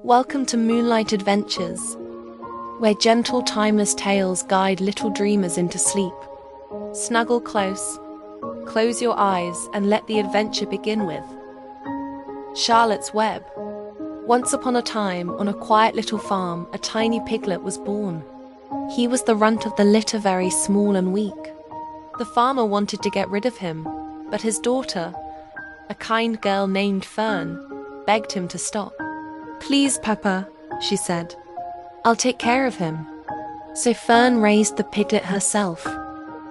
Welcome to Moonlight Adventures, where gentle, timeless tales guide little dreamers into sleep. Snuggle close, close your eyes, and let the adventure begin with Charlotte's Web. Once upon a time, on a quiet little farm, a tiny piglet was born. He was the runt of the litter, very small and weak. The farmer wanted to get rid of him, but his daughter, a kind girl named Fern, begged him to stop. "Please, Papa," she said. "I'll take care of him." So Fern raised the piglet herself.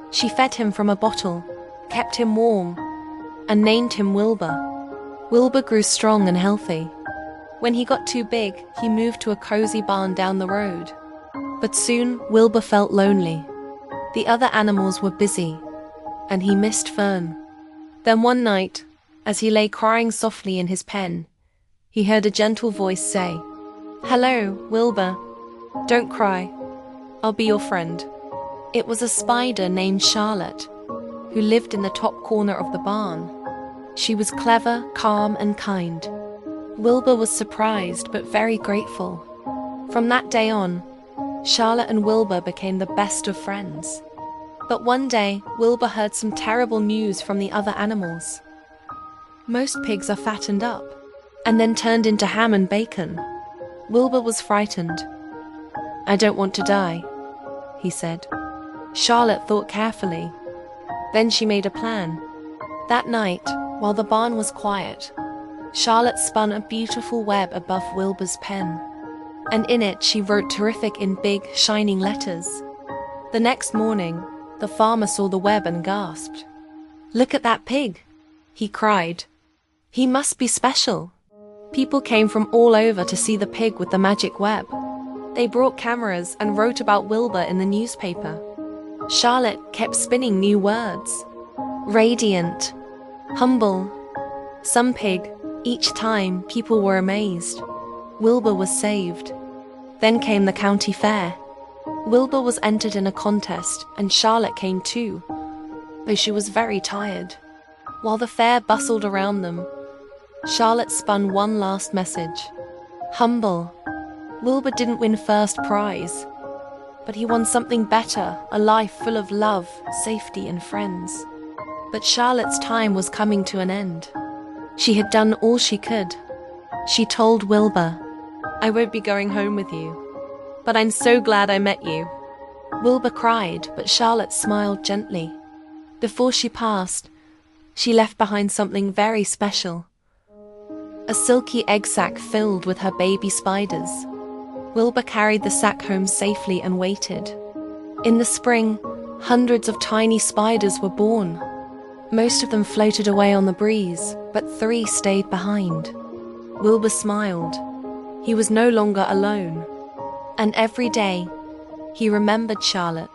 She fed him from a bottle, kept him warm, and named him Wilbur. Wilbur grew strong and healthy. When he got too big, he moved to a cozy barn down the road. But soon, Wilbur felt lonely. The other animals were busy, and he missed Fern. Then one night, as he lay crying softly in his pen, he heard a gentle voice say, "Hello, Wilbur. Don't cry. I'll be your friend." It was a spider named Charlotte, who lived in the top corner of the barn. She was clever, calm, and kind. Wilbur was surprised but very grateful. From that day on, Charlotte and Wilbur became the best of friends. But one day, Wilbur heard some terrible news from the other animals. Most pigs are fattened up and then turned into ham and bacon. Wilbur was frightened. "I don't want to die," he said. Charlotte thought carefully. Then she made a plan. That night, while the barn was quiet, Charlotte spun a beautiful web above Wilbur's pen, and in it she wrote terrific in big, shining letters. The next morning, the farmer saw the web and gasped. "Look at that pig," he cried. "He must be special." People came from all over to see the pig with the magic web. They brought cameras and wrote about Wilbur in the newspaper. Charlotte kept spinning new words. Radiant, humble, some pig. Each time, people were amazed. Wilbur was saved. Then came the county fair. Wilbur was entered in a contest, and Charlotte came too, though she was very tired. While the fair bustled around them, Charlotte spun one last message. Humble. Wilbur didn't win first prize, but he won something better, a life full of love, safety, and friends. But Charlotte's time was coming to an end. She had done all she could. She told Wilbur, "I won't be going home with you, but I'm so glad I met you." Wilbur cried, but Charlotte smiled gently. Before she passed, she left behind something very special. A silky egg sack filled with her baby spiders. Wilbur carried the sack home safely and waited. In the spring, hundreds of tiny spiders were born. Most of them floated away on the breeze, but 3 stayed behind. Wilbur smiled. He was no longer alone. And every day, he remembered Charlotte,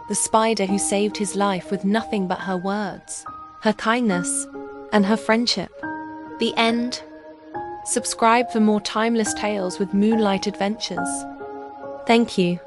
the spider who saved his life with nothing but her words, her kindness, and her friendship. The end. Subscribe for more timeless tales with Moonlight Adventures. Thank you.